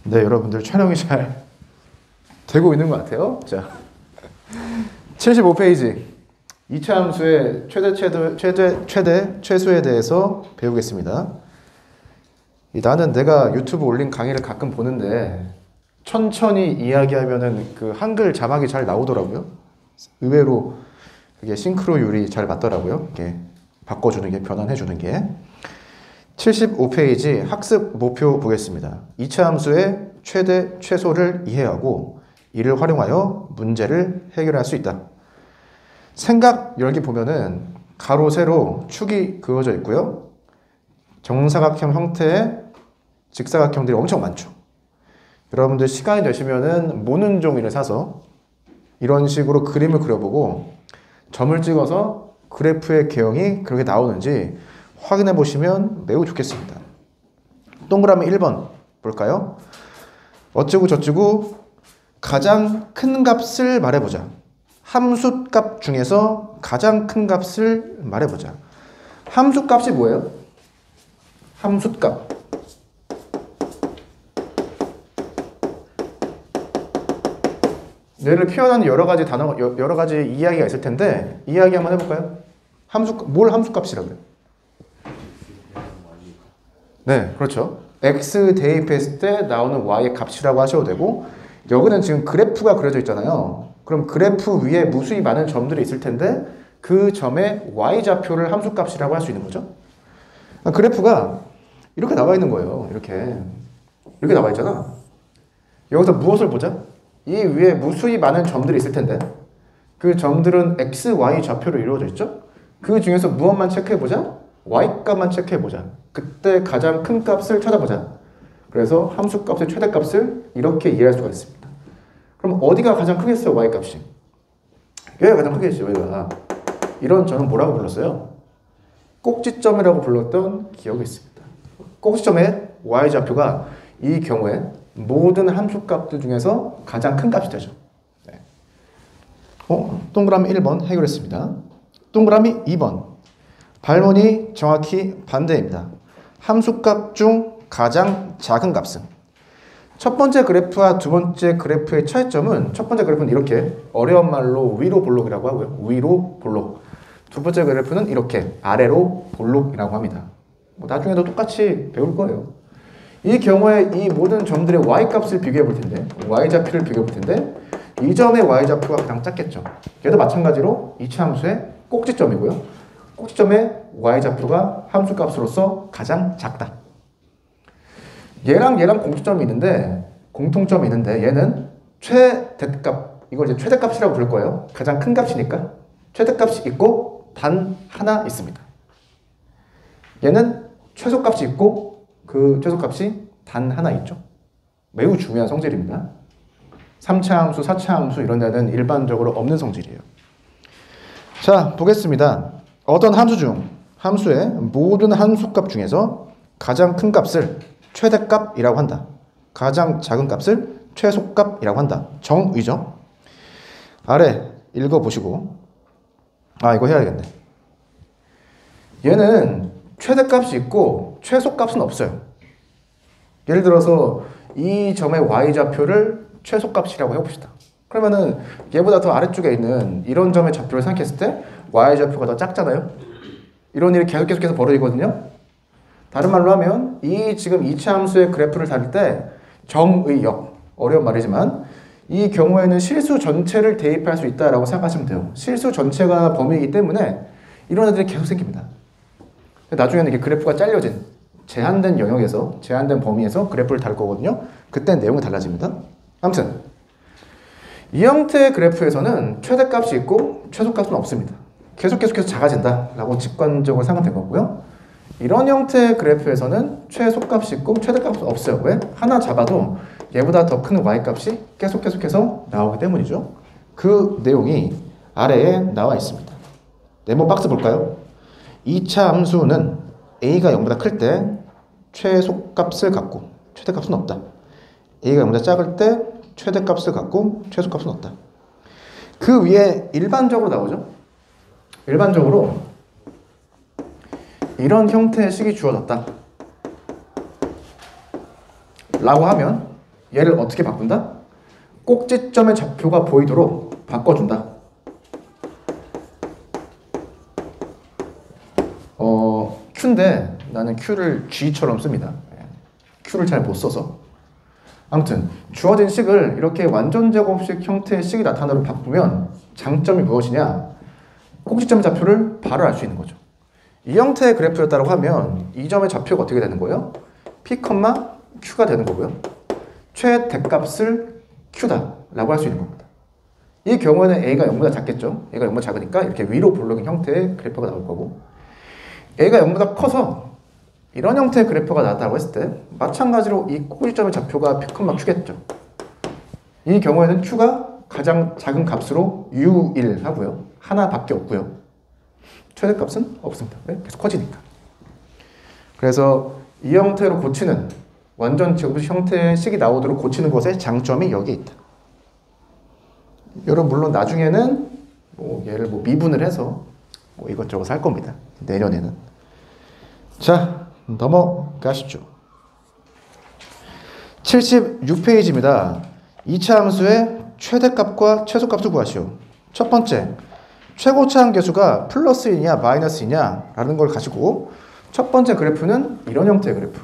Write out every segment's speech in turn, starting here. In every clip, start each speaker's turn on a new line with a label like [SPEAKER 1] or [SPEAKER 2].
[SPEAKER 1] 네, 여러분들 촬영이 잘 되고 있는 것 같아요. 자, 75페이지. 2차 함수의 최소에 대해서 배우겠습니다. 나는 내가 유튜브 올린 강의를 가끔 보는데 천천히 이야기하면은 그 한글 자막이 잘 나오더라고요. 의외로 그게 싱크로율이 잘 맞더라고요. 이게 바꿔주는 게, 변환해주는 게. 75페이지 학습 목표 보겠습니다. 2차 함수의 최대, 최소를 이해하고 이를 활용하여 문제를 해결할 수 있다. 생각 열기 보면은 가로, 세로, 축이 그어져 있고요. 정사각형 형태의 직사각형들이 엄청 많죠. 여러분들 시간이 되시면은 모는 종이를 사서 이런 식으로 그림을 그려보고 점을 찍어서 그래프의 개형이 그렇게 나오는지 확인해 보시면 매우 좋겠습니다. 동그라미 1번 볼까요? 어쩌고 저쩌고 가장 큰 값을 말해보자. 함수값 중에서 가장 큰 값을 말해보자. 함수값이 뭐예요? 함수값. 얘를 표현하는 여러 가지 단어, 여러 가지 이야기가 있을 텐데 이야기 한번 해볼까요? 뭘 함수값이라고요? 네, 그렇죠. x 대입했을 때 나오는 y의 값이라고 하셔도 되고, 여기는 지금 그래프가 그려져 있잖아요. 그럼 그래프 위에 무수히 많은 점들이 있을 텐데 그 점의 y좌표를 함수값이라고 할 수 있는 거죠. 그래프가 이렇게 나와 있는 거예요. 이렇게 나와 있잖아. 여기서 무엇을 보자? 이 위에 무수히 많은 점들이 있을 텐데 그 점들은 x, y 좌표로 이루어져 있죠. 그 중에서 무엇만 체크해보자? y값만 체크해보자. 그때 가장 큰 값을 찾아보자. 그래서 함수값의 최대값을 이렇게 이해할 수가 있습니다. 그럼 어디가 가장 크겠어요? y값이. 여기가 가장 크겠죠. 여기가. 이런 점은 뭐라고 불렀어요? 꼭지점이라고 불렀던 기억이 있습니다. 꼭지점의 y좌표가 이 경우에 모든 함수값들 중에서 가장 큰 값이 되죠. 네. 동그라미 1번 해결했습니다. 동그라미 2번. 발문이 정확히 반대입니다. 함수값 중 가장 작은 값은? 첫 번째 그래프와 두 번째 그래프의 차이점은, 첫 번째 그래프는 이렇게 어려운 말로 위로 볼록이라고 하고요. 위로 볼록. 두 번째 그래프는 이렇게 아래로 볼록이라고 합니다. 나중에도 똑같이 배울 거예요. 이 경우에 이 모든 점들의 y값을 비교해 볼 텐데, y좌표를 비교해 볼 텐데 이 점의 y좌표가 가장 작겠죠. 얘도 마찬가지로 2차 함수의 꼭지점이고요. 꼭지점의 y좌표가 함수값으로서 가장 작다. 얘랑 공통점이 있는데 얘는 최대값, 이걸 이제 최대값이라고 부를 거예요. 가장 큰 값이니까 최대값이 있고 단 하나 있습니다. 얘는 최소값이 있고 그 최소값이 단 하나 있죠. 매우 중요한 성질입니다. 3차 함수, 4차 함수 이런 데는 일반적으로 없는 성질이에요. 자, 보겠습니다. 어떤 함수 중 함수의 모든 함수값 중에서 가장 큰 값을 최대값이라고 한다. 가장 작은 값을 최소값이라고 한다. 정의죠. 아래 읽어보시고, 이거 해야겠네. 얘는 최대값이 있고 최소값은 없어요. 예를 들어서 이 점의 y좌표를 최소값이라고 해봅시다. 그러면은 얘보다 더 아래쪽에 있는 이런 점의 좌표를 생각했을 때 y좌표가 더 작잖아요. 이런 일이 계속해서 벌어지거든요. 다른 말로 하면 이 지금 2차 함수의 그래프를 다룰 때 정의역, 어려운 말이지만 이 경우에는 실수 전체를 대입할 수 있다라고 생각하시면 돼요. 실수 전체가 범위이기 때문에 이런 애들이 계속 생깁니다. 나중에는 이렇게 그래프가 잘려진 제한된 영역에서, 제한된 범위에서 그래프를 다룰 거거든요. 그땐 내용이 달라집니다. 아무튼 이 형태의 그래프에서는 최대값이 있고 최소값은 없습니다. 계속해서 작아진다 라고 직관적으로 생각된 거고요. 이런 형태의 그래프에서는 최소값이 있고 최대값은 없어요. 왜? 하나 잡아도 얘보다 더 큰 y값이 계속해서 나오기 때문이죠. 그 내용이 아래에 나와 있습니다. 네모 박스 볼까요? 2차 함수는 a가 0보다 클 때 최소값을 갖고 최대값은 없다. a가 0보다 작을 때 최대값을 갖고 최소값은 없다. 그 위에 일반적으로 나오죠. 일반적으로 이런 형태의 식이 주어졌다 라고 하면 얘를 어떻게 바꾼다? 꼭지점의 좌표가 보이도록 바꿔준다. Q인데 나는 Q를 G처럼 씁니다. Q를 잘 못 써서. 아무튼 주어진 식을 이렇게 완전제곱식 형태의 식이 나타나도록 바꾸면 장점이 무엇이냐? 꼭지점 좌표를 바로 알 수 있는 거죠. 이 형태의 그래프였다고 하면 이 점의 좌표가 어떻게 되는 거예요? P, Q가 되는 거고요. 최대값을 Q다 라고 할 수 있는 겁니다. 이 경우에는 A가 0보다 작겠죠. A가 0보다 작으니까 이렇게 위로 볼록인 형태의 그래프가 나올 거고, A가 0보다 커서 이런 형태의 그래프가 나왔다고 했을 때 마찬가지로 이 꼭지점의 좌표가 P, Q겠죠. 이 경우에는 Q가 가장 작은 값으로 U1 하고요. 하나밖에 없고요. 최대값은 없습니다. 왜? 계속 커지니까. 그래서 이 형태로 고치는 완전 제곱식 형태의 식이 나오도록 고치는 것의 장점이 여기에 있다. 여러분 물론 나중에는 얘를 미분을 해서 이것저것 할 겁니다. 내년에는. 자, 넘어가시죠. 76페이지입니다. 2차 함수의 최대값과 최소값을 구하시오. 첫 번째, 최고차 함계수가 플러스이냐 마이너스이냐 라는 걸 가지고 첫 번째 그래프는 이런 형태의 그래프,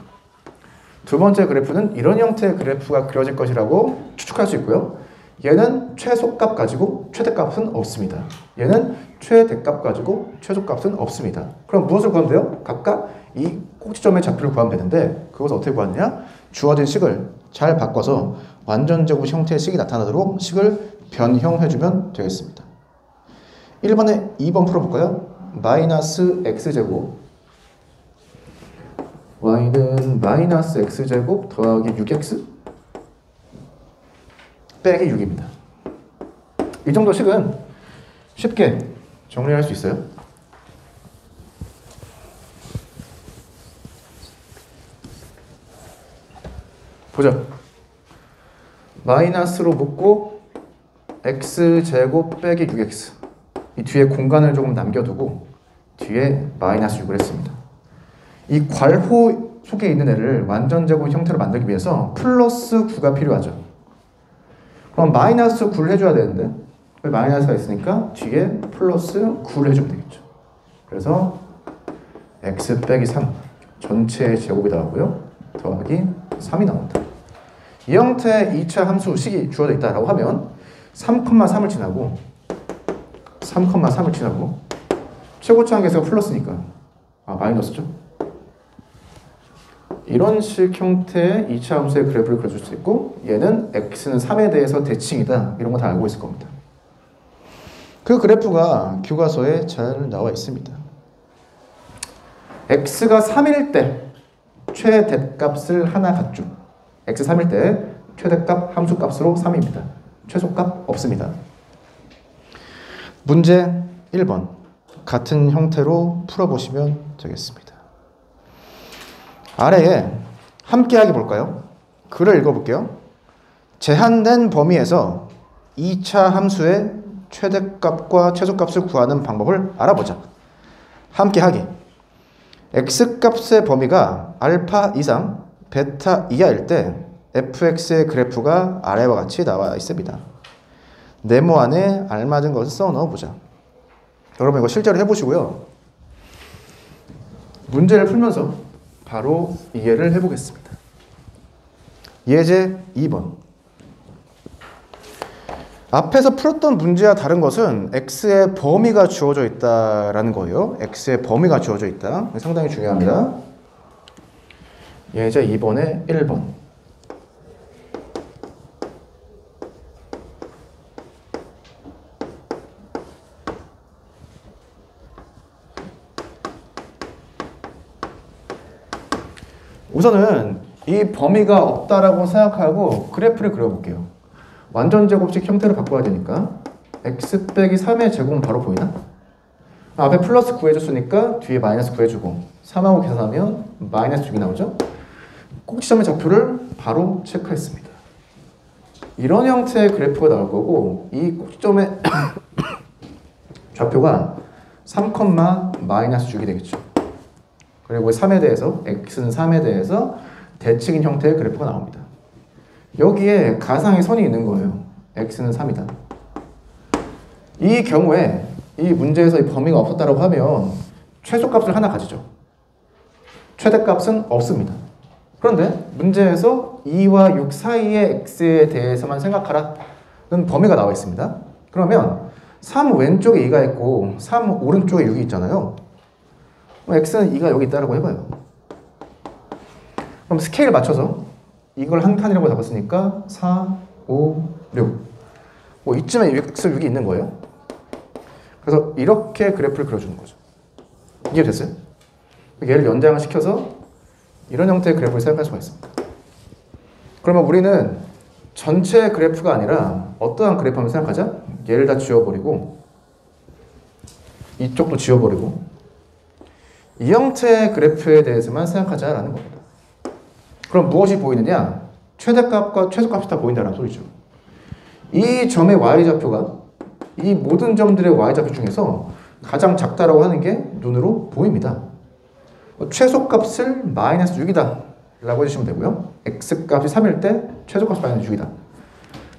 [SPEAKER 1] 두 번째 그래프는 이런 형태의 그래프가 그려질 것이라고 추측할 수 있고요. 얘는 최소값 가지고 최대값은 없습니다. 얘는 최대값 가지고 최소값은 없습니다. 그럼 무엇을 구하면 돼요? 각각 이 꼭지점의 좌표를 구하면 되는데 그것을 어떻게 구하느냐? 주어진 식을 잘 바꿔서 완전제곱 형태의 식이 나타나도록 식을 변형해주면 되겠습니다. 1번에 2번 풀어볼까요? 마이너스 x제곱 y는 마이너스 x제곱 더하기 6x 빼기 6입니다. 이 정도 식은 쉽게 정리할 수 있어요. 보죠. 마이너스로 묶고 x제곱 빼기 6x, 이 뒤에 공간을 조금 남겨두고 뒤에 마이너스 6을 했습니다. 이 괄호 속에 있는 애를 완전제곱 형태로 만들기 위해서 플러스 9가 필요하죠. 그럼 마이너스 9를 해줘야 되는데 왜 마이너스가 있으니까 뒤에 플러스 9를 해주면 되겠죠. 그래서 x 빼기 3 전체의 제곱이 나오고요. 더하기 3이 나온다. 이 형태의 2차 함수 식이 주어져 있다고 하면 3,3을 지나고 3,3을 지나고 최고차 함계수가 플러스니까 마이너스죠. 이런 식 형태의 2차 함수의 그래프를 그려줄 수 있고 얘는 x는 3에 대해서 대칭이다. 이런 거 다 알고 있을 겁니다. 그 그래프가 교과서에 잘 나와 있습니다. x가 3일 때 최대값을 하나 갖죠. x 3일 때 최대값 함수값으로 3입니다. 최소값 없습니다. 문제 1번 같은 형태로 풀어보시면 되겠습니다. 아래에 함께하기 볼까요? 글을 읽어볼게요. 제한된 범위에서 2차 함수의 최대값과 최소값을 구하는 방법을 알아보자. 함께하기. x값의 범위가 알파 이상 베타 이하일 때 fx의 그래프가 아래와 같이 나와 있습니다. 네모 안에 알맞은 것을 써 넣어보자. 여러분 이거 실제로 해보시고요. 문제를 풀면서 바로 이해를 해보겠습니다. 예제 2번. 앞에서 풀었던 문제와 다른 것은 x의 범위가 주어져 있다라는 거예요. x의 범위가 주어져 있다. 상당히 중요합니다. 예제 2번에 1번. 우선은 이 범위가 없다라고 생각하고 그래프를 그려볼게요. 완전제곱식 형태로 바꿔야 되니까 x 빼기 3의 제곱은 바로 보이나? 앞에 플러스 9 해줬으니까 뒤에 마이너스 9 해주고 3하고 계산하면 마이너스 6이 나오죠? 꼭지점의 좌표를 바로 체크했습니다. 이런 형태의 그래프가 나올 거고 이 꼭지점의 좌표가 3, 마이너스 6이 되겠죠. 그리고 3에 대해서 x는 3에 대해서 대칭인 형태의 그래프가 나옵니다. 여기에 가상의 선이 있는 거예요. x는 3이다. 이 경우에 이 문제에서 이 범위가 없었다고 하면 최소값을 하나 가지죠. 최대값은 없습니다. 그런데 문제에서 2와 6 사이의 x에 대해서만 생각하라는 범위가 나와 있습니다. 그러면 3 왼쪽에 2가 있고 3 오른쪽에 6이 있잖아요. 그럼 x는 2가 여기 있다라고 해봐요. 그럼 스케일 맞춰서 이걸 한 칸이라고 잡았으니까 4, 5, 6. 뭐 이쯤에 x 6이 있는 거예요. 그래서 이렇게 그래프를 그려주는 거죠. 이해됐어요? 얘를 연장을 시켜서 이런 형태의 그래프를 생각할 수가 있습니다. 그러면 우리는 전체 그래프가 아니라 어떠한 그래프 한번 생각하자. 얘를 다 지워버리고 이쪽도 지워버리고 이 형태의 그래프에 대해서만 생각하자라는 겁니다. 그럼 무엇이 보이느냐? 최대값과 최소값이 다 보인다는 소리죠. 이 점의 y좌표가 이 모든 점들의 y좌표 중에서 가장 작다라고 하는 게 눈으로 보입니다. 최소값을 마이너스 6이다 라고 해주시면 되고요. x값이 3일 때 최소값이 마이너스 6이다.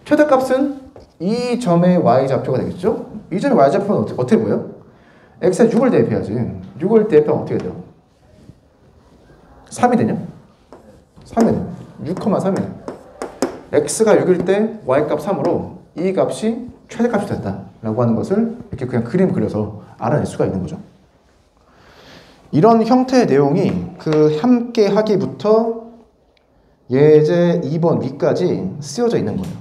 [SPEAKER 1] 최대값은 이 점의 y좌표가 되겠죠? 이 점의 y좌표는 어떻게 보여요? x에 6을 대입해야지. 6을 대입하면 어떻게 돼요? 3이 되냐? 3이 돼. 6,3이네. x가 6일 때 y값 3으로 이 값이 최대값이 됐다라고 하는 것을 이렇게 그냥 그림 그려서 알아낼 수가 있는 거죠. 이런 형태의 내용이 그 함께 하기부터 예제 2번 위까지 쓰여져 있는 거예요.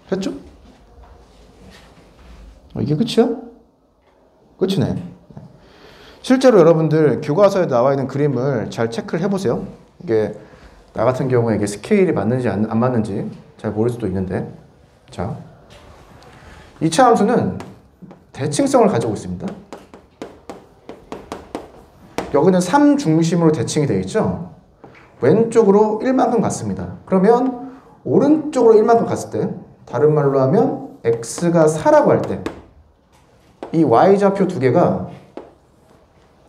[SPEAKER 1] 됐죠? 이게 끝이야? 끝이네. 실제로 여러분들 교과서에 나와 있는 그림을 잘 체크를 해보세요. 이게 나 같은 경우에 이게 스케일이 맞는지 안 맞는지 잘 모를 수도 있는데, 자, 2차 함수는 대칭성을 가지고 있습니다. 여기는 3 중심으로 대칭이 되어 있죠. 왼쪽으로 1만큼 갔습니다. 그러면 오른쪽으로 1만큼 갔을 때, 다른 말로 하면 x가 4라고 할 때 이 y좌표 두 개가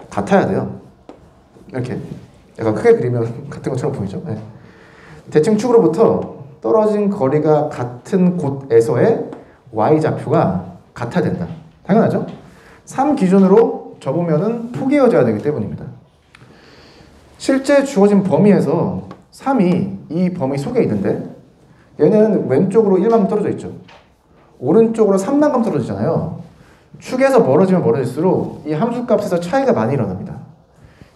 [SPEAKER 1] 같아야 돼요. 이렇게 약간 크게 그리면 같은 것처럼 보이죠. 네. 대칭축으로부터 떨어진 거리가 같은 곳에서의 y좌표가 같아야 된다. 당연하죠. 3 기준으로 접으면은 포개어져야 되기 때문입니다. 실제 주어진 범위에서 3이 이 범위 속에 있는데 얘는 왼쪽으로 1만큼 떨어져 있죠. 오른쪽으로 3만큼 떨어지잖아요. 축에서 멀어지면 멀어질수록 이 함수값에서 차이가 많이 일어납니다.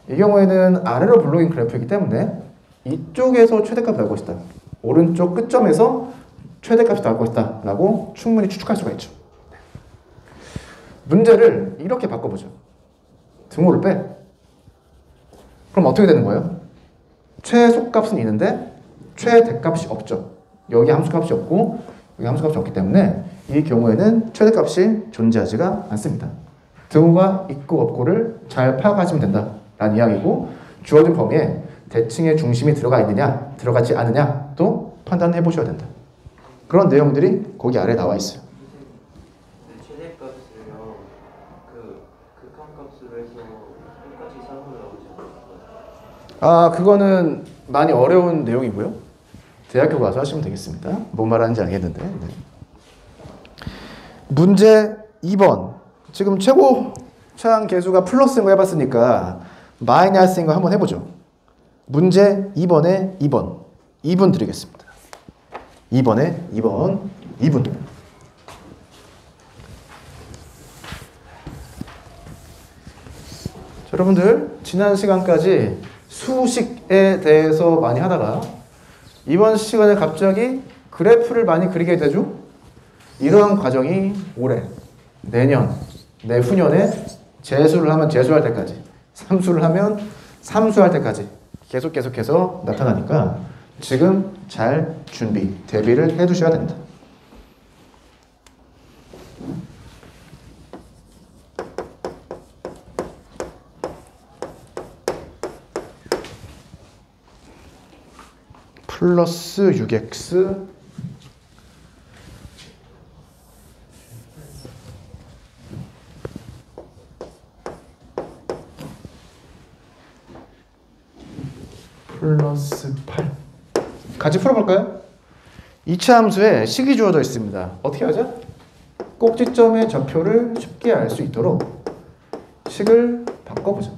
[SPEAKER 1] 이 경우에는 아래로 블록인 그래프이기 때문에 이쪽에서 최대값이 나올 것이다. 오른쪽 끝점에서 최대값이 나올 것이다 라고 충분히 추측할 수가 있죠. 문제를 이렇게 바꿔보죠. 등호를 빼. 그럼 어떻게 되는 거예요? 최소값은 있는데 최대값이 없죠. 여기 함수값이 없고 여기 함수값이 없기 때문에 이 경우에는 최대값이 존재하지가 않습니다. 등호가 있고 없고를 잘 파악하시면 된다라는 이야기고, 주어진 범위에 대칭의 중심이 들어가 있느냐 들어가지 않느냐 또 판단해 보셔야 된다. 그런 내용들이 거기 아래에 나와 있어요.
[SPEAKER 2] 최대값을요, 극한값으로 해서 끝까지 사고를 나오지 않을까요?
[SPEAKER 1] 그거는 많이 어려운 내용이고요. 대학교 가서 하시면 되겠습니다. 뭔 말하는지 알겠는데. 네. 문제 2번. 지금 최고차항 계수가 플러스인 거 해봤으니까 마이너스인 거 한번 해보죠. 문제 2번에 2번. 2분 드리겠습니다. 2번에 2번. 2분. 여러분들 지난 시간까지 수식에 대해서 많이 하다가 이번 시간에 갑자기 그래프를 많이 그리게 되죠. 이러한 과정이 올해, 내년, 내후년에 재수를 하면 재수할 때까지, 삼수를 하면 삼수할 때까지 계속해서 나타나니까 지금 잘 준비, 대비를 해두셔야 됩니다. 플러스 6x 플러스 8 같이 풀어볼까요? 이차 함수에 식이 주어져 있습니다. 어떻게 하죠? 꼭지점의 좌표를 쉽게 알 수 있도록 식을 바꿔보죠.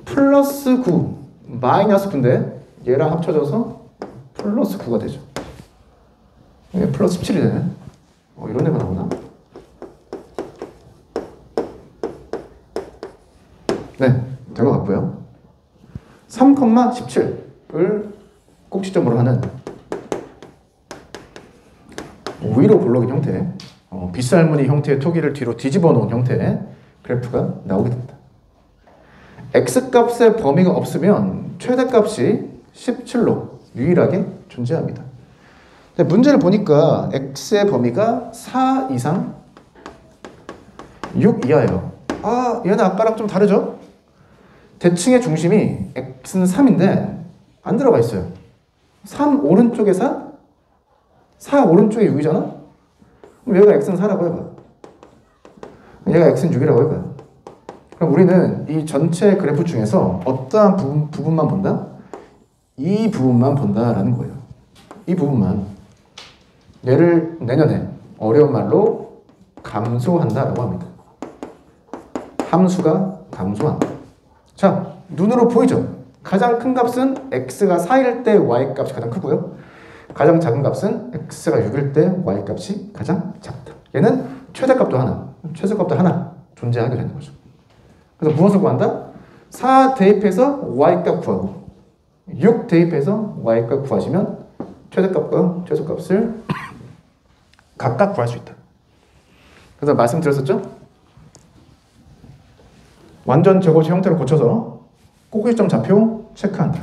[SPEAKER 1] 플러스 9 마이너스 9인데 얘랑 합쳐져서 플러스 9가 되죠. 이게 플러스 17이 되네. 이런 애가 나오나? 네, 된 것 같고요. 3,17을 꼭지점으로 하는 위로 볼록인 형태, 빗살무늬 형태의 토기를 뒤로 뒤집어 놓은 형태의 그래프가 나오게 됩니다. x값의 범위가 없으면 최대값이 17로 유일하게 존재합니다. 근데 문제를 보니까 x의 범위가 4 이상 6 이하예요. 얘는 아까랑 좀 다르죠? 대칭의 중심이 x는 3인데 안 들어가 있어요. 3 오른쪽에 4? 4 오른쪽에 6이잖아? 그럼 얘가 x는 4라고 해봐. 얘가 x는 6이라고 해봐요. 그럼 우리는 이 전체 그래프 중에서 어떠한 부분만 본다? 이 부분만 본다라는 거예요. 이 부분만. 얘를 내년에 어려운 말로 감소한다라고 합니다. 함수가 감소한다. 자, 눈으로 보이죠? 가장 큰 값은 x가 4일 때 y값이 가장 크고요. 가장 작은 값은 x가 6일 때 y값이 가장 작다. 얘는 최대값도 하나, 최소값도 하나 존재하게 되는 거죠. 그래서 무엇을 구한다? 4 대입해서 y값 구하고 6 대입해서 y값 구하시면 최대값과 최소값을 각각 구할 수 있다. 그래서 말씀드렸었죠? 완전 제곱식 형태로 고쳐서 꼭지점 좌표 체크한다.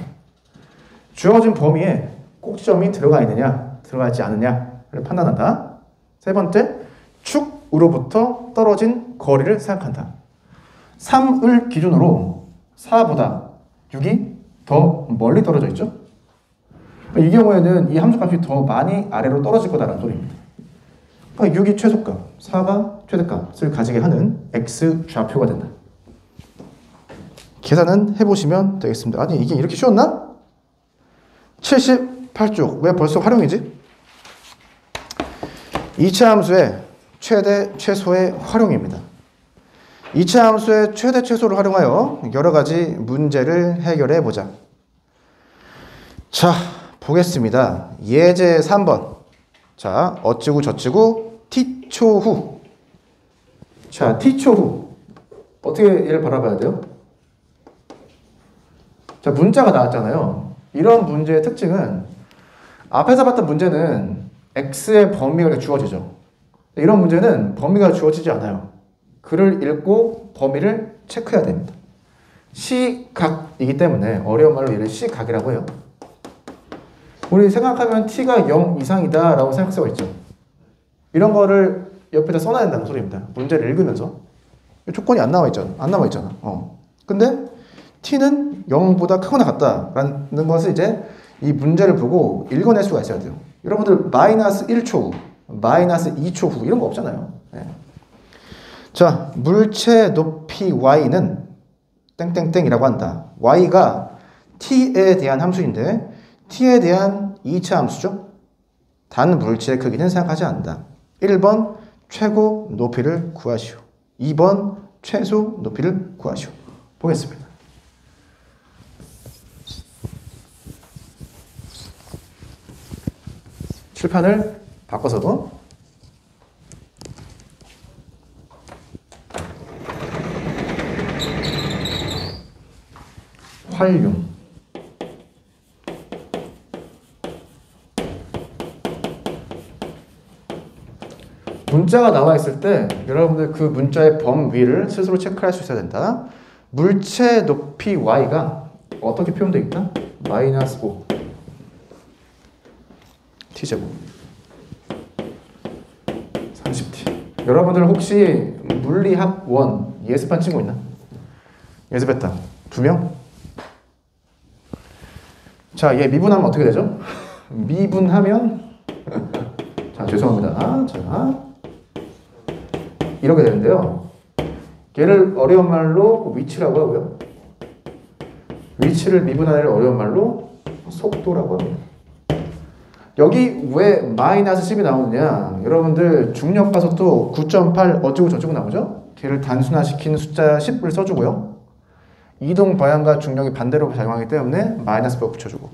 [SPEAKER 1] 주어진 범위에 꼭지점이 들어가 있느냐, 들어가지 않느냐를 판단한다. 세 번째, 축으로부터 떨어진 거리를 생각한다. 3을 기준으로 4보다 6이 더 멀리 떨어져 있죠? 이 경우에는 이 함수값이 더 많이 아래로 떨어질 거다라는 소리입니다. 그러니까 6이 최소값, 4가 최대값을 가지게 하는 x 좌표가 된다. 계산은 해보시면 되겠습니다. 아니, 이게 이렇게 쉬웠나? 78쪽. 왜 벌써 활용이지? 2차 함수의 최대, 최소의 활용입니다. 2차 함수의 최대, 최소를 활용하여 여러 가지 문제를 해결해 보자. 자, 보겠습니다. 예제 3번. 자, 어찌고 저찌고 t초 후. 자, t초 후. 어떻게 얘를 바라봐야 돼요? 자, 문자가 나왔잖아요. 이런 문제의 특징은 앞에서 봤던 문제는 x의 범위가 주어지죠. 이런 문제는 범위가 주어지지 않아요. 글을 읽고 범위를 체크해야 됩니다. 시각이기 때문에 어려운 말로 얘를 시각이라고 해요. 우리 생각하면 t가 0 이상이다 라고 생각할 수가 있죠. 이런 거를 옆에다 써놔야 된다는 소리입니다. 문제를 읽으면서. 조건이 안 나와 있잖아. 근데 t는 0보다 크거나 같다라는 것을 이제 이 문제를 보고 읽어낼 수가 있어야 돼요. 여러분들 마이너스 1초 후, 마이너스 2초 후 이런 거 없잖아요. 네. 자, 물체 높이 y는 땡땡땡이라고 한다. y가 t에 대한 함수인데 t에 대한 2차 함수죠. 단 물체의 크기는 생각하지 않는다. 1번 최고 높이를 구하시오. 2번 최소 높이를 구하시오. 보겠습니다. 칠판을 바꿔서도 활용 문자가 나와 있을 때 여러분들 그 문자의 범위를 스스로 체크할 수 있어야 된다. 물체 높이 y가 어떻게 표현되어 있다? 마이너스 5 t제곱 30t. 여러분들 혹시 물리학 1 예습한 친구 있나? 예습했다. 2명? 자, 얘 미분하면 어떻게 되죠? 미분하면 자, 죄송합니다. 자, 이렇게 되는데요. 얘를 어려운 말로 위치라고 하고요. 위치를 미분하기를 어려운 말로 속도라고 합니다. 여기 왜 마이너스 10이 나오느냐? 여러분들 중력 가속도 9.8 어쩌고 저쩌고 나오죠? 걔를 단순화시킨 숫자 10을 써주고요. 이동 방향과 중력이 반대로 작용하기 때문에 마이너스 100 붙여주고,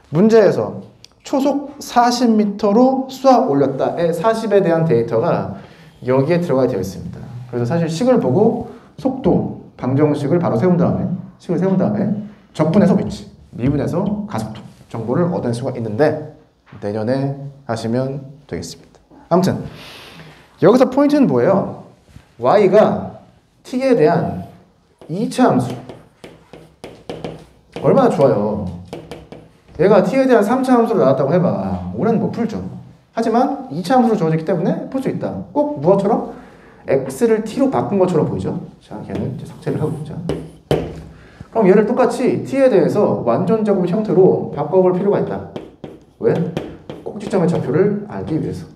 [SPEAKER 1] 문제에서 초속 40m로 쏘아 올렸다의 40에 대한 데이터가 여기에 들어가 되어 있습니다. 그래서 사실 식을 보고 속도, 방정식을 바로 세운 다음에, 식을 세운 다음에 적분해서 위치, 미분해서 가속도 정보를 얻을 수가 있는데 내년에 하시면 되겠습니다. 아무튼 여기서 포인트는 뭐예요? y가 t에 대한 2차 함수 얼마나 좋아요. 얘가 t에 대한 3차 함수를 나왔다고 해봐. 올해는 못 풀죠. 하지만 2차 함수로 주어졌기 때문에 풀 수 있다. 꼭 무엇처럼? x를 t로 바꾼 것처럼 보이죠. 자, 걔는 이제 삭제를 하고 있자. 그럼 얘를 똑같이 t에 대해서 완전 제곱 형태로 바꿔볼 필요가 있다. 왜? 꼭지점의 좌표를 알기 위해서.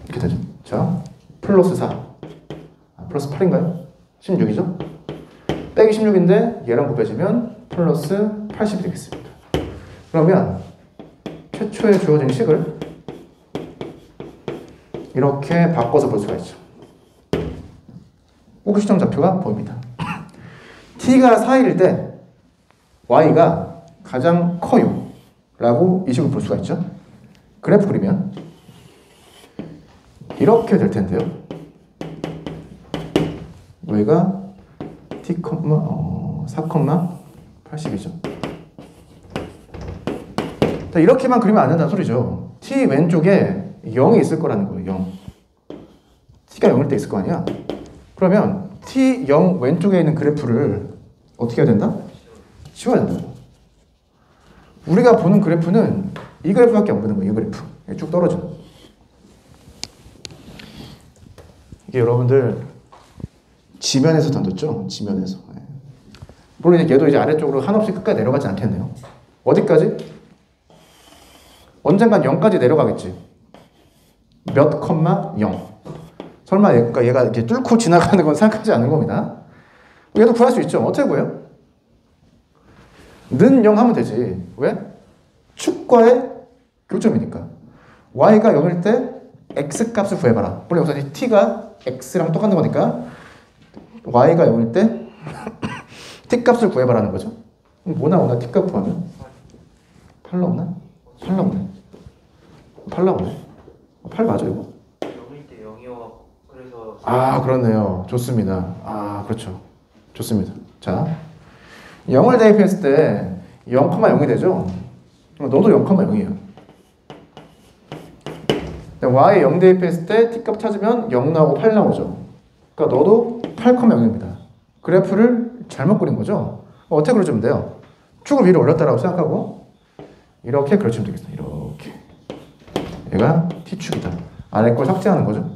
[SPEAKER 1] 이렇게 되죠. 자, 플러스 4. 플러스 8인가요? 16이죠? 빼기 16인데 얘랑 곱해지면 플러스 80이 되겠습니다. 그러면 최초에 주어진 식을 이렇게 바꿔서 볼 수가 있죠. 꼭지점 좌표가 보입니다. t가 4일일 때 y가 가장 커요 라고 이 식을 볼 수가 있죠. 그래프 그리면 이렇게 될 텐데요. y가 t, 4,80이죠. 이렇게만 그리면 안 된다는 소리죠. t 왼쪽에 0이 있을 거라는 거예요. 0. t가 0일 때 있을 거 아니야. 그러면 t 0 왼쪽에 있는 그래프를 어떻게 해야 된다? 지워야 된다고. 우리가 보는 그래프는 이 그래프밖에 안 보는 거예요. 이 그래프. 쭉 떨어지는. 이게 여러분들 지면에서 던졌죠? 지면에서. 물론 이제 얘도 이제 아래쪽으로 한없이 끝까지 내려가지 않겠네요. 어디까지? 언젠간 0까지 내려가겠지. 몇 컴마 0. 설마 얘가 이렇게 뚫고 지나가는 건 생각하지 않는 겁니다. 얘도 구할 수 있죠. 어떻게 구해요? 는 0 하면 되지. 왜? 축과의 교점이니까. y가 0일 때 x 값을 구해봐라. 물론 여기서 t가 x랑 똑같은 거니까 y가 0일 때 t 값을 구해봐라는 거죠. 뭐 나오나? t 값 구하면? 8 나오나? 8 나오네. 8 나오네. 8 맞아 이거?
[SPEAKER 2] 0일 때 0이요. 그래서
[SPEAKER 1] 아, 그렇네요. 좋습니다. 아, 그렇죠. 좋습니다. 자, 0을 대입했을 때 0,0이 되죠? 너도 0,0이에요. y에 0 대입했을 때 t값 찾으면 0 나오고 8 나오죠. 그러니까 너도 8,0입니다. 그래프를 잘못 그린 거죠? 어떻게 그려주면 돼요? 축을 위로 올렸다라고 생각하고 이렇게 그려주면 되겠어요. 이렇게. 얘가 t축이다. 아래 걸 삭제하는 거죠.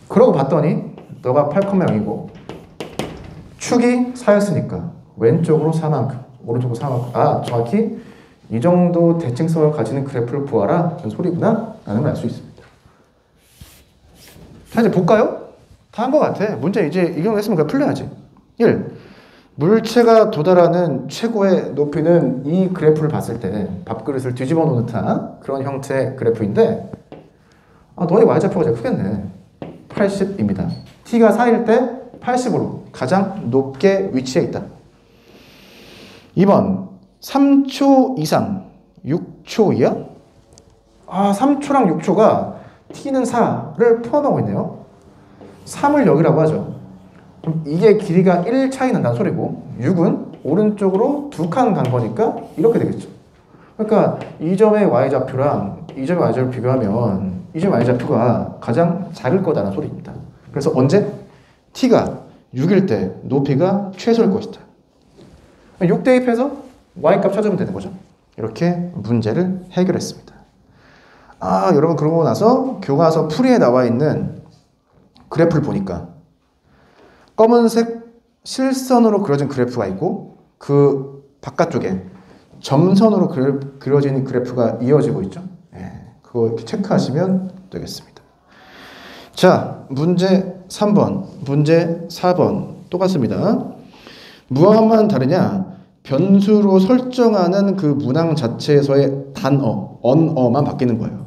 [SPEAKER 1] 그러고 봤더니 너가 8,0이고 축이 4였으니까 왼쪽으로 4만큼, 오른쪽으로 4만큼. 아, 정확히 이 정도 대칭성을 가지는 그래프를 구하라 라는 소리구나 라는 걸 알 수 있습니다. 자, 이제 볼까요? 다 한 것 같아. 문제 이제 이 경우 했으면 그냥 풀려야지. 1. 물체가 도달하는 최고의 높이는 이 그래프를 봤을 때 밥그릇을 뒤집어 놓는 듯한 그런 형태의 그래프인데, 아, 너의 y좌표가 제일 크겠네. 80입니다. t가 4일 때 80으로 가장 높게 위치해 있다. 2번 3초 이상 6초 이하? 아, 3초랑 6초가 t는 4를 포함하고 있네요. 3을 여기라고 하죠. 그럼 이게 길이가 1 차이 난다는 소리고 6은 오른쪽으로 2칸 간 거니까 이렇게 되겠죠. 그러니까 이 점의 y좌표랑 이 점의 y좌표를 비교하면 이 점의 y좌표가 가장 작을 거다라는 소리입니다. 그래서 언제? t가 6일 때 높이가 최소일 것이다. 6 대입해서 y값 찾으면 되는 거죠. 이렇게 문제를 해결했습니다. 아, 여러분, 그러고 나서 교과서 풀이에 나와 있는 그래프를 보니까 검은색 실선으로 그려진 그래프가 있고 그 바깥쪽에 점선으로 그려진 그래프가 이어지고 있죠. 그거 이렇게 체크하시면 되겠습니다. 자, 문제 3번, 문제 4번 똑같습니다. 무엇만 다르냐? 변수로 설정하는 그 문항 자체에서의 단어, 언어만 바뀌는 거예요.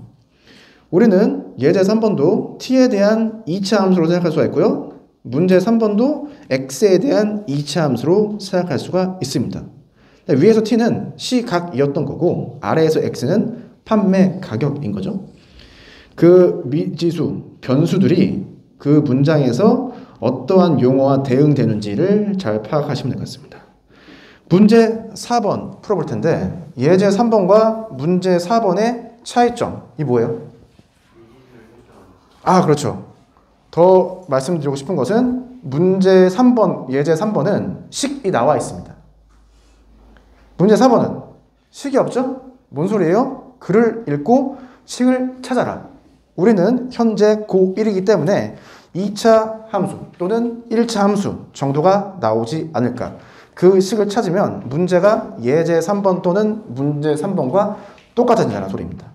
[SPEAKER 1] 우리는 예제 3번도 t에 대한 2차 함수로 생각할 수가 있고요. 문제 3번도 x에 대한 2차 함수로 생각할 수가 있습니다. 위에서 t는 시각이었던 거고 아래에서 x는 판매 가격인 거죠. 그 미지수, 변수들이 그 문장에서 어떠한 용어와 대응되는지를 잘 파악하시면 될 것 같습니다. 문제 4번 풀어볼 텐데 예제 3번과 문제 4번의 차이점이 뭐예요? 아, 그렇죠. 더 말씀드리고 싶은 것은 문제 3번, 예제 3번은 식이 나와 있습니다. 문제 4번은 식이 없죠? 뭔 소리예요? 글을 읽고 식을 찾아라. 우리는 현재 고1이기 때문에 2차 함수 또는 1차 함수 정도가 나오지 않을까. 그 식을 찾으면 문제가 예제 3번 또는 문제 3번과 똑같아진다는 소리입니다.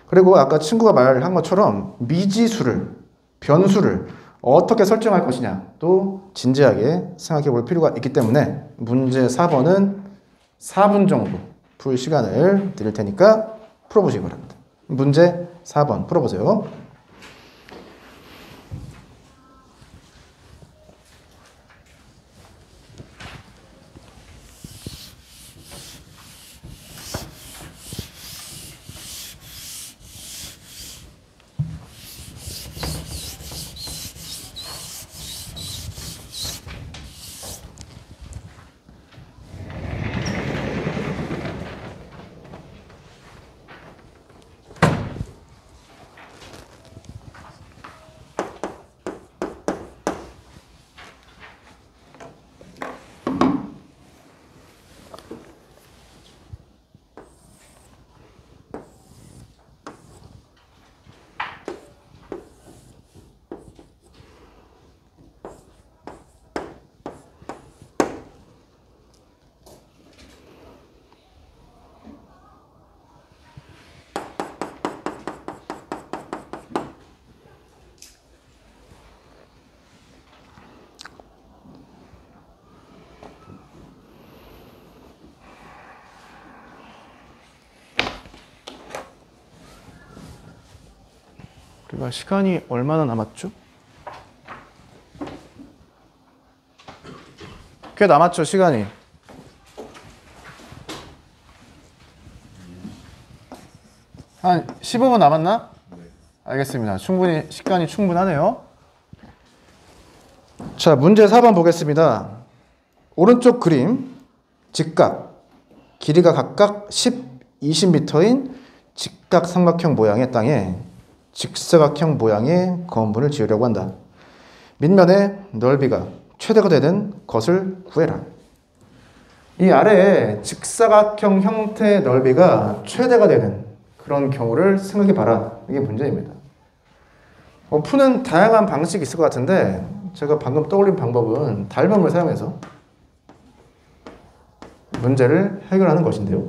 [SPEAKER 1] 그리고 아까 친구가 말한 것처럼 미지수를, 변수를 어떻게 설정할 것이냐 또 진지하게 생각해 볼 필요가 있기 때문에 문제 4번은 4분 정도 풀 시간을 드릴 테니까 풀어보시기 바랍니다. 문제 4번 풀어보세요. 우리가 시간이 얼마나 남았죠? 꽤 남았죠, 시간이. 한 15분 남았나? 알겠습니다. 시간이 충분하네요. 자, 문제 4번 보겠습니다. 오른쪽 그림, 직각, 길이가 각각 10, 20m인 직각삼각형 모양의 땅에 직사각형 모양의 건물을 지으려고 한다. 밑면의 넓이가 최대가 되는 것을 구해라. 이 아래에 직사각형 형태의 넓이가 최대가 되는 그런 경우를 생각해 봐라. 이게 문제입니다. 푸는 다양한 방식이 있을 것 같은데 제가 방금 떠올린 방법은 달방을 사용해서 문제를 해결하는 것인데요.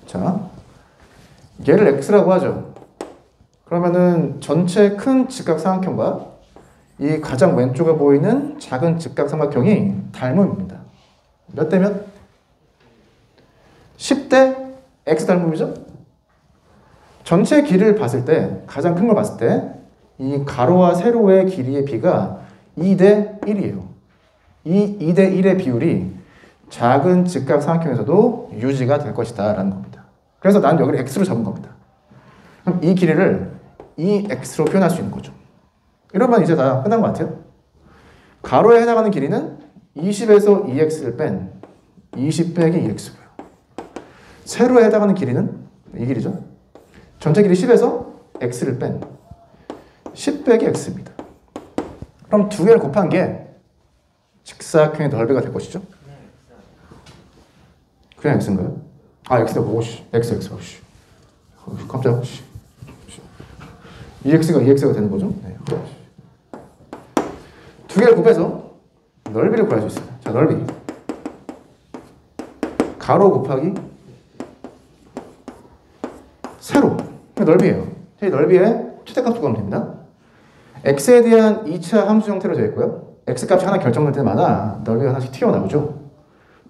[SPEAKER 1] 자, 얘를 x라고 하죠. 그러면은 전체 큰 직각삼각형과 이 가장 왼쪽에 보이는 작은 직각삼각형이 닮음입니다. 몇 대 몇? 10대 x 닮음이죠? 전체 길이를 봤을 때, 가장 큰 걸 봤을 때 이 가로와 세로의 길이의 비가 2대 1이에요. 이 2대 1의 비율이 작은 직각삼각형에서도 유지가 될 것이다 라는 겁니다. 그래서 난 여기를 x로 잡은 겁니다. 그럼 이 길이를 2x로 표현할 수 있는 거죠. 이러면 이제 다 끝난 것 같아요. 가로에 해당하는 길이는 20에서 2x를 뺀 20 빼기 2x고요. 세로에 해당하는 길이는 이 길이죠. 전체 길이 10에서 x를 뺀 10 빼기 x입니다. 그럼 두 개를 곱한 게 직사각형의 넓이가 될 것이죠. 그냥 x인가요? 아, x가 뭐고, x. 깜짝이야. 2x가 되는 거죠? 네. 두 개를 곱해서 넓이를 구할 수 있어요. 자, 넓이. 가로 곱하기 세로. 이게 넓이에요. 이 넓이의 최대값을 구하면 됩니다. x에 대한 2차 함수 형태로 되어 있고요. x값이 하나 결정될 때마다 넓이가 하나씩 튀어나오죠.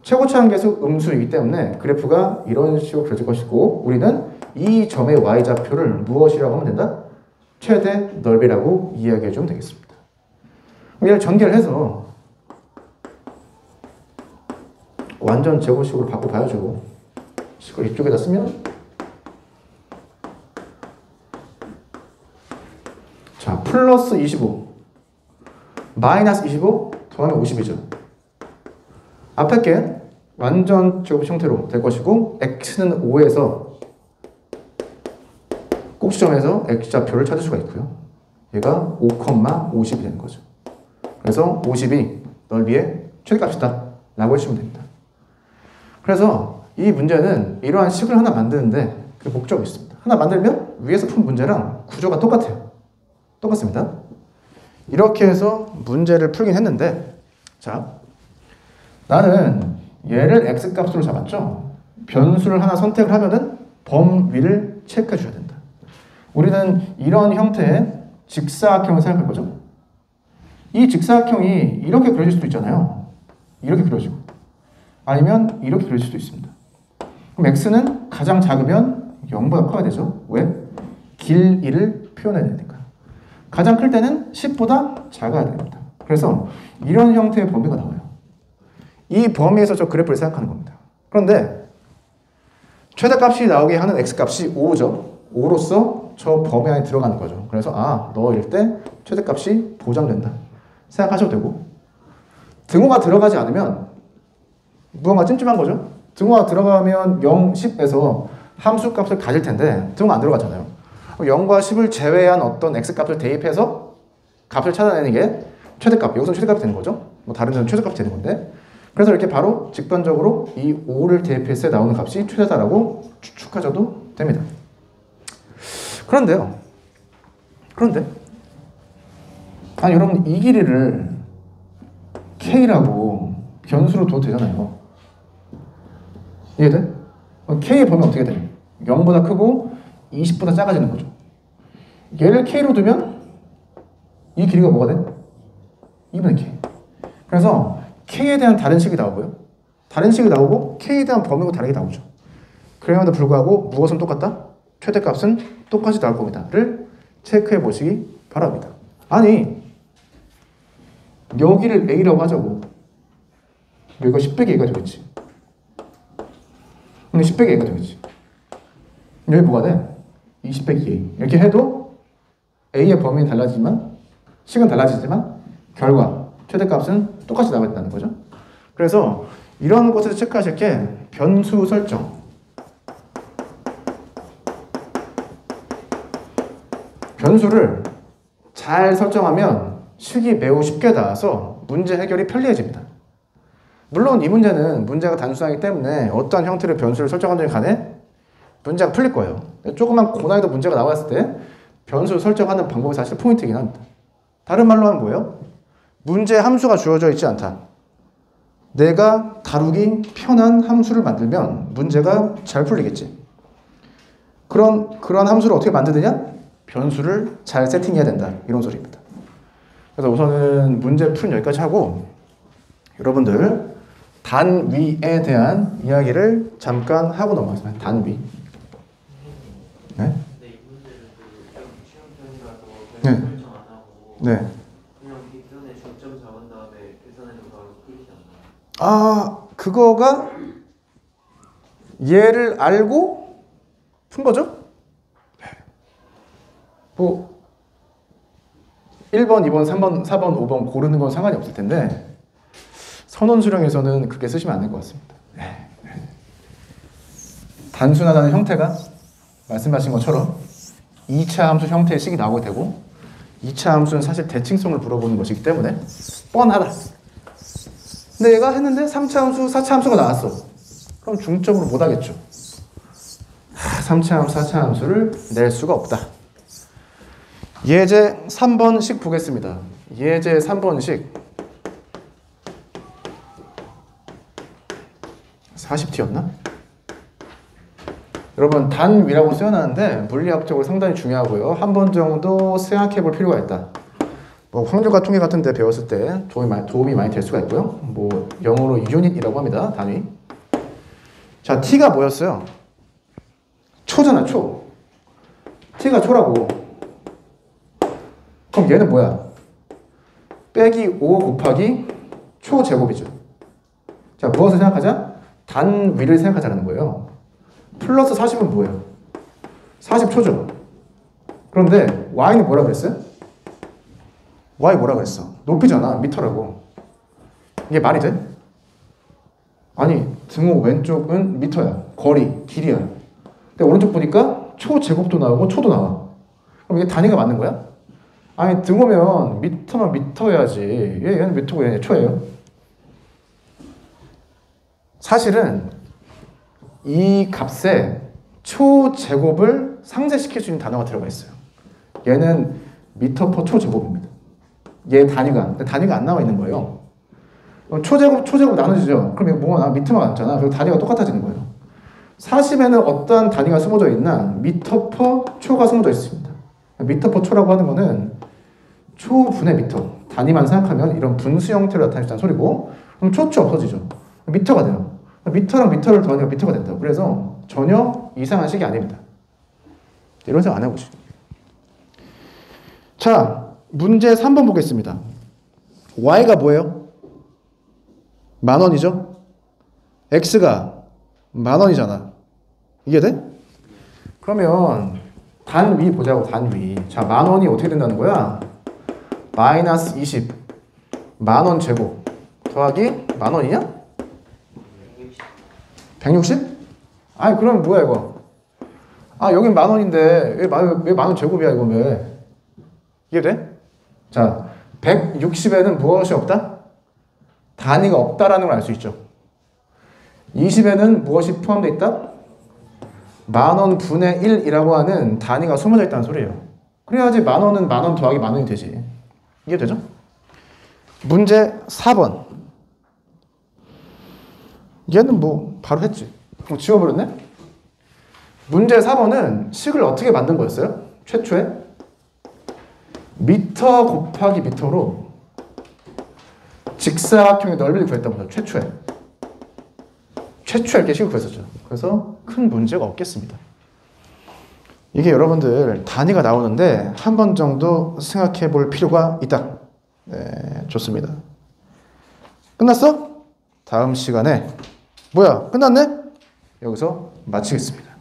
[SPEAKER 1] 최고차항 계수 음수이기 때문에 그래프가 이런 식으로 그려질 것이고 우리는 이 점의 y좌표를 무엇이라고 하면 된다? 최대 넓이라고 이야기해 주면 되겠습니다. 얘를 전개를 해서 완전 제곱식으로 바꿔봐야죠. 식을 이쪽에다 쓰면 자, 플러스 25 마이너스 25 더하면 50이죠. 앞에 게 완전 제곱 형태로 될 것이고 x는 5에서 꼭지점에서 x좌표를 찾을 수가 있고요. 얘가 5,50이 되는 거죠. 그래서 50이 넓이의 최대값이다 라고 해주시면 됩니다. 그래서 이 문제는 이러한 식을 하나 만드는데 그 목적이 있습니다. 하나 만들면 위에서 푼 문제랑 구조가 똑같아요. 똑같습니다. 이렇게 해서 문제를 풀긴 했는데 자, 나는 얘를 x값으로 잡았죠. 변수를 하나 선택을 하면은 범위를 체크해 줘야 된다. 우리는 이런 형태의 직사각형을 생각할 거죠. 이 직사각형이 이렇게 그려질 수도 있잖아요. 이렇게 그려지고 아니면 이렇게 그려질 수도 있습니다. 그럼 x는 가장 작으면 0보다 커야 되죠. 왜? 길이를 표현해야 되니까. 가장 클 때는 10보다 작아야 됩니다. 그래서 이런 형태의 범위가 나와요. 이 범위에서 저 그래프를 생각하는 겁니다. 그런데 최대값이 나오게 하는 x값이 5죠. 5로서 저 범위 안에 들어가는 거죠. 그래서 너 이럴 때 최대값이 보장된다 생각하셔도 되고 등호가 들어가지 않으면 무언가 찜찜한 거죠. 등호가 들어가면 0, 10에서 함수값을 가질 텐데 등호가 안 들어가잖아요. 0과 10을 제외한 어떤 x값을 대입해서 값을 찾아내는 게 최대값, 여기서 최대값이 되는 거죠. 뭐 다른 데는 최대값이 되는 건데 그래서 이렇게 바로 직관적으로 이 5를 대입했을 때 나오는 값이 최대다라고 추측하셔도 됩니다. 그런데 아니 여러분 이 길이를 k라고 변수로 둬도 되잖아요. 이해돼? k의 범위 어떻게 돼? 0보다 크고 20보다 작아지는 거죠. 얘를 k로 두면 이 길이가 뭐가 돼? 2분의 k. 그래서 k에 대한 다른 식이 나오고요. 다른 식이 나오고 k에 대한 범위가 다르게 나오죠. 그럼에도 불구하고 무엇은 똑같다? 최대값은 똑같이 나올 겁니다.를 체크해 보시기 바랍니다. 아니 여기를 a라고 하자고. 여기가 10 빼기 a가 되겠지. 10 빼기 a가 되겠지. 여기 뭐가 돼? 20 빼기 a. 이렇게 해도 a의 범위는 달라지지만 식은 달라지지만 결과 최대값은 똑같이 나와있다는 거죠. 그래서 이런 것에서 체크하실 게 변수 설정. 변수를 잘 설정하면 식이 매우 쉽게 나와서 문제 해결이 편리해집니다. 물론 이 문제는 문제가 단순하기 때문에 어떠한 형태의 변수를 설정하든 간에 문제가 풀릴 거예요. 조그만 고난이도 문제가 나왔을 때 변수를 설정하는 방법이 사실 포인트이긴 합니다. 다른 말로 하면 뭐예요? 문제에 함수가 주어져 있지 않다. 내가 다루기 편한 함수를 만들면 문제가 잘 풀리겠지. 그런 함수를 어떻게 만드느냐? 변수를 잘 세팅해야 된다. 이런 소리입니다. 그래서 우선은 문제 풀은 여기까지 하고 여러분들 단위에 대한 이야기를 잠깐 하고 넘어가겠습니다. 단위. 네?
[SPEAKER 2] 근데 이 문제는 시험편이라서
[SPEAKER 1] 네.
[SPEAKER 2] 설정 안 하고
[SPEAKER 1] 네.
[SPEAKER 2] 그냥 빗선에 중점 잡은 다음에 계산해서 바로 풀리지 않나요?
[SPEAKER 1] 그거가 얘를 알고 푼 거죠? 뭐 1번, 2번, 3번, 4번, 5번 고르는 건 상관이 없을 텐데 선원수령에서는 그렇게 쓰시면 안 될 것 같습니다. 단순하다는 형태가 말씀하신 것처럼 2차 함수 형태의 식이 나오게 되고 2차 함수는 사실 대칭성을 물어보는 것이기 때문에 뻔하다. 근데 얘가 했는데 3차 함수, 4차 함수가 나왔어. 그럼 중점으로 못 하겠죠. 3차 함수, 4차 함수를 낼 수가 없다. 예제 3번식 보겠습니다. 예제 3번식 40T였나? 여러분 단위라고 쓰여놨는데 물리학적으로 상당히 중요하고요. 한 번 정도 생각해 볼 필요가 있다. 뭐 확률과 통계 같은 데 배웠을 때 도움이 많이 될 수가 있고요. 뭐 영어로 유닛이라고 합니다. 단위. 자, t가 뭐였어요? 초잖아, 초. t가 초라고. 그럼 얘는 뭐야? 빼기 5 곱하기 초 제곱이죠. 자, 무엇을 생각하자? 단위를 생각하자는 거예요. 플러스 40은 뭐예요? 40초죠. 그런데 y는 뭐라 그랬어요? y 뭐라 그랬어? 높이잖아. 미터라고. 이게 말이 돼? 아니, 등호 왼쪽은 미터야. 거리, 길이야. 근데 오른쪽 보니까 초 제곱도 나오고 초도 나와. 그럼 이게 단위가 맞는 거야? 아니, 등호면 미터면 미터여야지. 얘는 미터고 얘는 초예요. 사실은 이 값에 초 제곱을 상쇄시킬 수 있는 단어가 들어가 있어요. 얘는 미터 퍼 초 제곱입니다. 얘 단위가 안 나와 있는 거예요. 초제곱 나눠지죠. 그럼 이거 뭐가 미터만 나왔잖아. 그리고 단위가 똑같아지는 거예요. 40에는 어떠한 단위가 숨어져 있나? 미터 퍼 초가 숨어져 있습니다. 미터 퍼 초라고 하는 거는 초분의 미터. 단위만 생각하면 이런 분수 형태로 나타낸다는 소리고, 그럼 초초 없어지죠. 미터가 돼요. 미터랑 미터를 더하니까 미터가 된다. 그래서 전혀 이상한 식이 아닙니다. 이런 생각 안 해보시죠. 자, 문제 3번 보겠습니다. y가 뭐예요? 10,000원이죠? x가 10,000원이잖아. 이게 돼? 그러면 단위 보자고, 단위. 자, 10,000원이 어떻게 된다는 거야? 마이너스 20 10,000원 제곱 더하기 10,000원이냐? 160? 아니, 그럼 뭐야 이거? 아, 여긴 10,000원인데 왜 10,000원 제곱이야 이거 왜? 이게 돼? 자, 160에는 무엇이 없다? 단위가 없다라는 걸 알 수 있죠. 20에는 무엇이 포함되어 있다? 10,000원 분의 1이라고 하는 단위가 숨어져 있다는 소리예요. 그래야지 10,000원은 10,000원 더하기 10,000원이 되지. 이해되죠? 문제 4번. 얘는 뭐 바로 했지. 지워버렸네? 문제 4번은 식을 어떻게 만든 거였어요? 최초에 미터 곱하기 미터로 직사각형의 넓이를 구했다고 해요. 최초에 이렇게 식을 구했었죠. 그래서 큰 문제가 없겠습니다. 이게 여러분들 단위가 나오는데 한 번 정도 생각해 볼 필요가 있다. 네, 좋습니다. 끝났어? 다음 시간에 뭐야? 끝났네? 여기서 마치겠습니다.